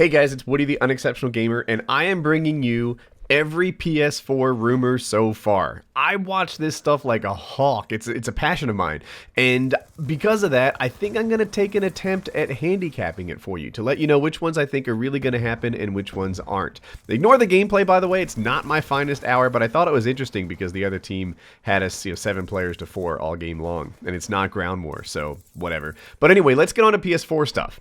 Hey guys, it's Woody the Unexceptional Gamer, and I am bringing you every PS4 rumor so far. I watch this stuff like a hawk. It's a passion of mine. And because of that, I think I'm going to take an attempt at handicapping it for you to let you know which ones I think are really going to happen and which ones aren't. Ignore the gameplay, by the way. It's not my finest hour, but I thought it was interesting because the other team had us 7 players to 4 all game long. And it's not Ground War, so whatever. But anyway, let's get on to PS4 stuff.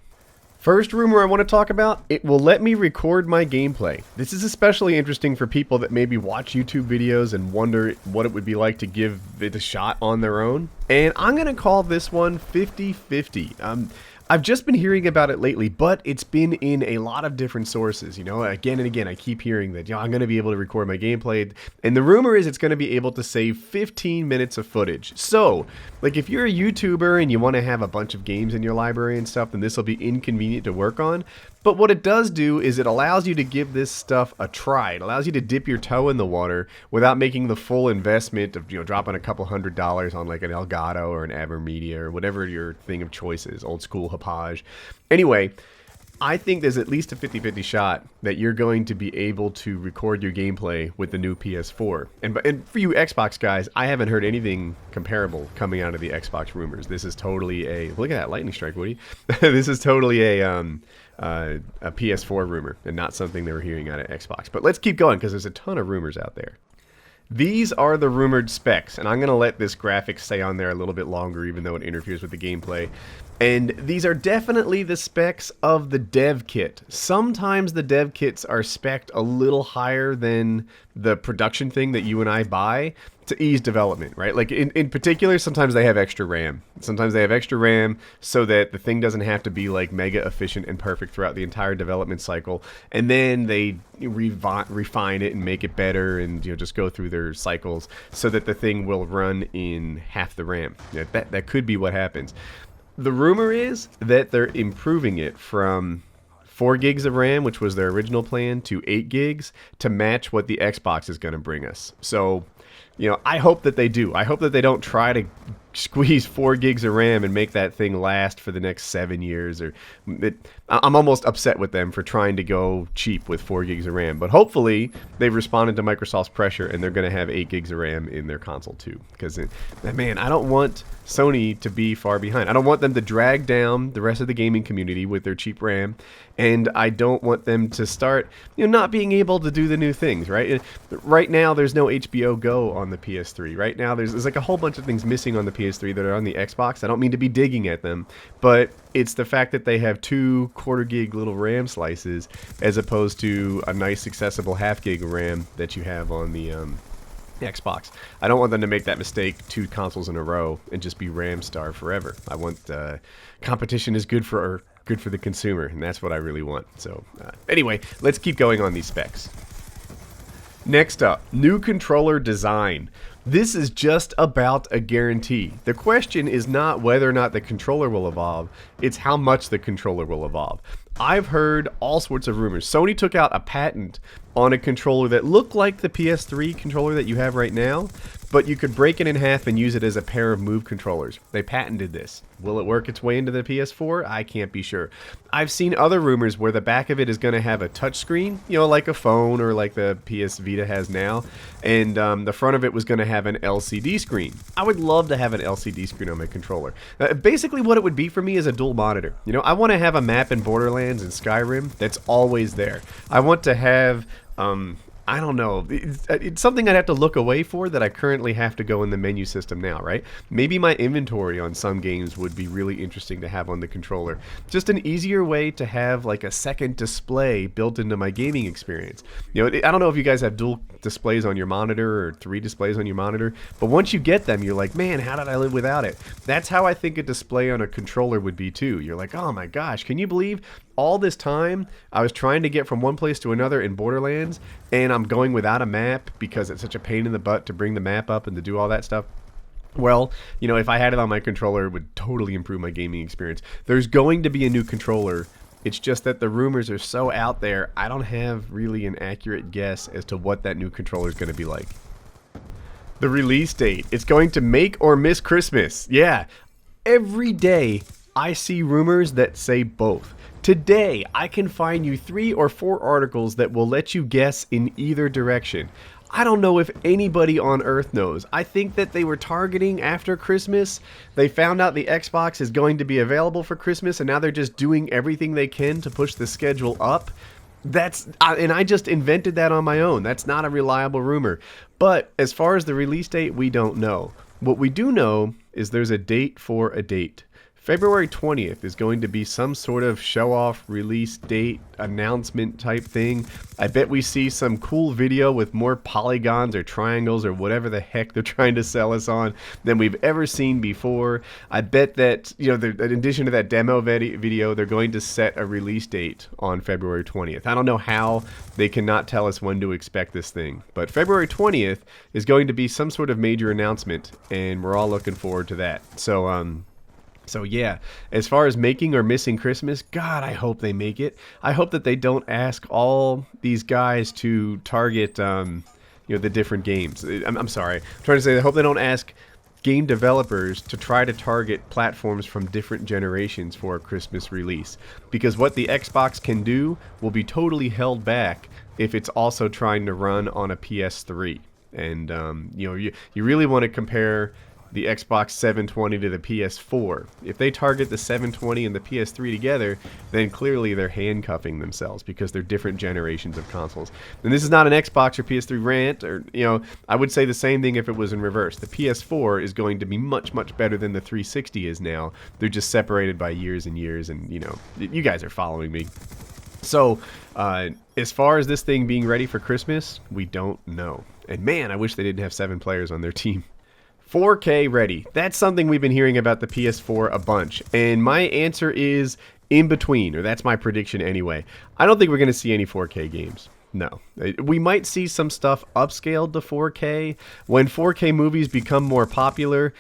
First rumor I want to talk about, it will let me record my gameplay. This is especially interesting for people that maybe watch YouTube videos and wonder what it would be like to give it a shot on their own. And I'm going to call this one 50-50. I've just been hearing about it lately, but it's been in a lot of different sources. Again and again, I keep hearing that, I'm going to be able to record my gameplay. And the rumor is it's going to be able to save 15 minutes of footage. So, like if you're a YouTuber and you want to have a bunch of games in your library and stuff, then this will be inconvenient to work on. But what it does do is it allows you to give this stuff a try. It allows you to dip your toe in the water without making the full investment of, dropping a couple $100 on like an Elgato or an Avermedia or whatever your thing of choice is, old school Hauppauge. Anyway, I think there's at least a 50-50 shot that you're going to be able to record your gameplay with the new PS4. And for you Xbox guys, I haven't heard anything comparable coming out of the Xbox rumors. This is totally look at that lightning strike, Woody. This is totally a PS4 rumor and not something they were hearing out of Xbox. But let's keep going because there's a ton of rumors out there. These are the rumored specs, and I'm going to let this graphic stay on there a little bit longer even though it interferes with the gameplay. And these are definitely the specs of the dev kit. Sometimes the dev kits are spec'd a little higher than the production thing that you and I buy to ease development, right? Like in particular, sometimes they have extra RAM. Sometimes they have extra RAM so that the thing doesn't have to be like mega efficient and perfect throughout the entire development cycle. And then they refine it and make it better and just go through their cycles so that the thing will run in half the RAM. That could be what happens. The rumor is that they're improving it from 4 gigs of RAM, which was their original plan, to 8 gigs to match what the Xbox is going to bring us. So, I hope that they do. I hope that they don't try to squeeze 4 gigs of RAM and make that thing last for the next 7 years. I'm almost upset with them for trying to go cheap with 4 gigs of RAM. But hopefully they've responded to Microsoft's pressure and they're going to have 8 gigs of RAM in their console too. Because, man, I don't want Sony to be far behind. I don't want them to drag down the rest of the gaming community with their cheap RAM. And I don't want them to start, not being able to do the new things, right? Right now, there's no HBO Go on the PS3. Right now, there's like a whole bunch of things missing on the PS3 that are on the Xbox. I don't mean to be digging at them, but it's the fact that they have 2 quarter gig little RAM slices as opposed to a nice accessible half gig of RAM that you have on the Xbox. I don't want them to make that mistake 2 consoles in a row and just be RAM starved forever. I want competition is good for the consumer, and that's what I really want. So anyway, let's keep going on these specs. Next up, new controller design. This is just about a guarantee. The question is not whether or not the controller will evolve, it's how much the controller will evolve. I've heard all sorts of rumors. Sony took out a patent on a controller that looked like the PS3 controller that you have right now, but you could break it in half and use it as a pair of Move controllers. They patented this. Will it work its way into the PS4? I can't be sure. I've seen other rumors where the back of it is going to have a touchscreen, like a phone or like the PS Vita has now, and the front of it was going to have an LCD screen. I would love to have an LCD screen on my controller. Basically what it would be for me is a dual monitor. I want to have a map in Borderlands and Skyrim that's always there. I want to have I don't know. It's something I'd have to look away for that I currently have to go in the menu system now, right? Maybe my inventory on some games would be really interesting to have on the controller. Just an easier way to have like a second display built into my gaming experience. I don't know if you guys have dual displays on your monitor or 3 displays on your monitor, but once you get them, you're like, man, how did I live without it? That's how I think a display on a controller would be too. You're like, oh my gosh, can you believe all this time I was trying to get from one place to another in Borderlands, and I'm going without a map because it's such a pain in the butt to bring the map up and to do all that stuff? Well, if I had it on my controller, it would totally improve my gaming experience. There's going to be a new controller. It's just that the rumors are so out there, I don't have really an accurate guess as to what that new controller is going to be like. The release date. It's going to make or miss Christmas. Yeah, every day I see rumors that say both. Today, I can find you 3 or 4 articles that will let you guess in either direction. I don't know if anybody on Earth knows. I think that they were targeting after Christmas. They found out the Xbox is going to be available for Christmas, and now they're just doing everything they can to push the schedule up. And I just invented that on my own. That's not a reliable rumor. But as far as the release date, we don't know. What we do know is there's a date for a date. February 20th is going to be some sort of show-off release date announcement type thing. I bet we see some cool video with more polygons or triangles or whatever the heck they're trying to sell us on than we've ever seen before. I bet that, in addition to that demo video, they're going to set a release date on February 20th. I don't know how they cannot tell us when to expect this thing, but February 20th is going to be some sort of major announcement, and we're all looking forward to that. So yeah, as far as making or missing Christmas, God, I hope they make it. I hope that they don't ask all these guys to target, the different games. I'm sorry. I'm trying to say I hope they don't ask game developers to try to target platforms from different generations for a Christmas release. Because what the Xbox can do will be totally held back if it's also trying to run on a PS3. And, you really want to compare the Xbox 720 to the PS4. If they target the 720 and the PS3 together, then clearly they're handcuffing themselves because they're different generations of consoles. And this is not an Xbox or PS3 rant, or I would say the same thing if it was in reverse. The PS4 is going to be much, much better than the 360 is now. They're just separated by years and years, and you guys are following me. So, as far as this thing being ready for Christmas, we don't know. And man, I wish they didn't have 7 players on their team. 4K ready. That's something we've been hearing about the PS4 a bunch. And my answer is in between, or that's my prediction anyway. I don't think we're going to see any 4K games. No. We might see some stuff upscaled to 4K. When 4K movies become more popular,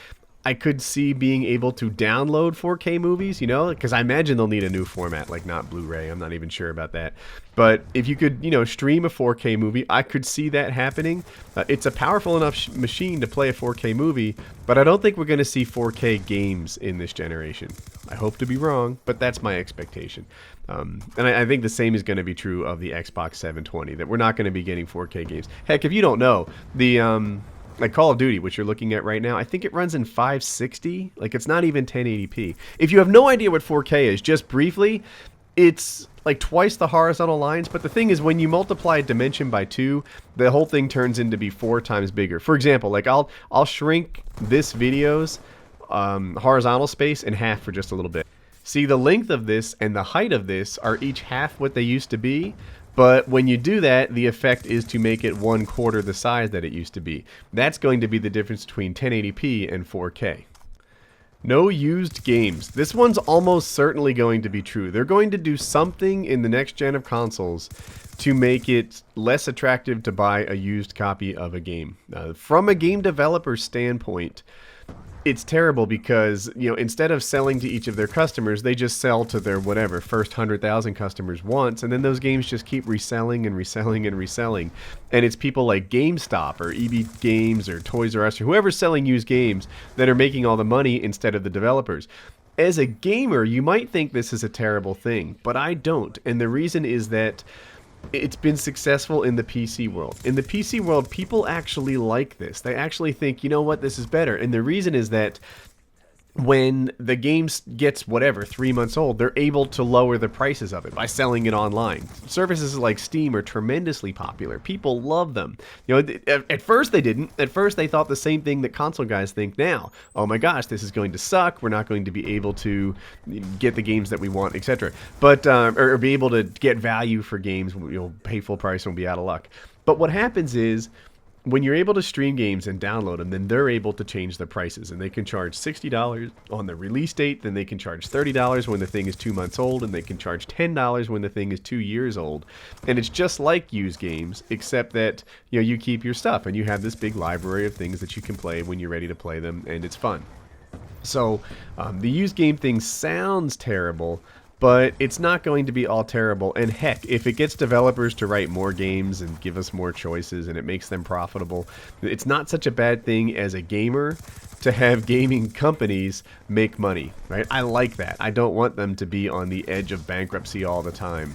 I could see being able to download 4K movies, because I imagine they'll need a new format, like not Blu-ray. I'm not even sure about that. But if you could, stream a 4K movie, I could see that happening. It's a powerful enough machine to play a 4K movie, but I don't think we're going to see 4K games in this generation. I hope to be wrong, but that's my expectation. And I think the same is going to be true of the Xbox 720, that we're not going to be getting 4K games. Heck, if you don't know, like Call of Duty, which you're looking at right now, I think it runs in 560. Like, it's not even 1080p. If you have no idea what 4K is, just briefly, it's like twice the horizontal lines. But the thing is, when you multiply a dimension by 2, the whole thing turns into be 4 times bigger. For example, like I'll shrink this video's horizontal space in half for just a little bit. See, the length of this and the height of this are each half what they used to be. But when you do that, the effect is to make it 1/4 the size that it used to be. That's going to be the difference between 1080p and 4K. No used games. This one's almost certainly going to be true. They're going to do something in the next gen of consoles to make it less attractive to buy a used copy of a game. From a game developer standpoint, it's terrible because, instead of selling to each of their customers, they just sell to their first 100,000 customers once, and then those games just keep reselling and reselling and reselling. And it's people like GameStop or EB Games or Toys R Us or whoever's selling used games that are making all the money instead of the developers. As a gamer, you might think this is a terrible thing, but I don't. And the reason is that it's been successful in the PC world. In the PC world, people actually like this. They actually think, this is better. And the reason is that when the game gets 3 months old, they're able to lower the prices of it by selling it online. Services like Steam are tremendously popular. People love them. At first they didn't. At first they thought the same thing that console guys think now. Oh my gosh, this is going to suck. We're not going to be able to get the games that we want, etc. But or be able to get value for games. You'll pay full price and we'll be out of luck. But what happens is, when you're able to stream games and download them, then they're able to change the prices. And they can charge $60 on the release date, then they can charge $30 when the thing is 2 months old, and they can charge $10 when the thing is 2 years old. And it's just like used games, except that you keep your stuff, and you have this big library of things that you can play when you're ready to play them, and it's fun. So the used game thing sounds terrible, but it's not going to be all terrible. And heck, if it gets developers to write more games and give us more choices and it makes them profitable, it's not such a bad thing as a gamer to have gaming companies make money, right? I like that. I don't want them to be on the edge of bankruptcy all the time,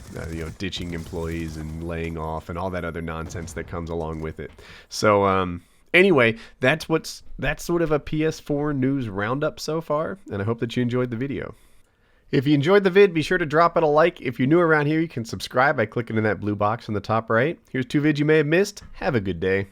ditching employees and laying off and all that other nonsense that comes along with it. So, anyway, that's sort of a PS4 news roundup so far, and I hope that you enjoyed the video. If you enjoyed the vid, be sure to drop it a like. If you're new around here, you can subscribe by clicking in that blue box on the top right. Here's 2 vids you may have missed. Have a good day.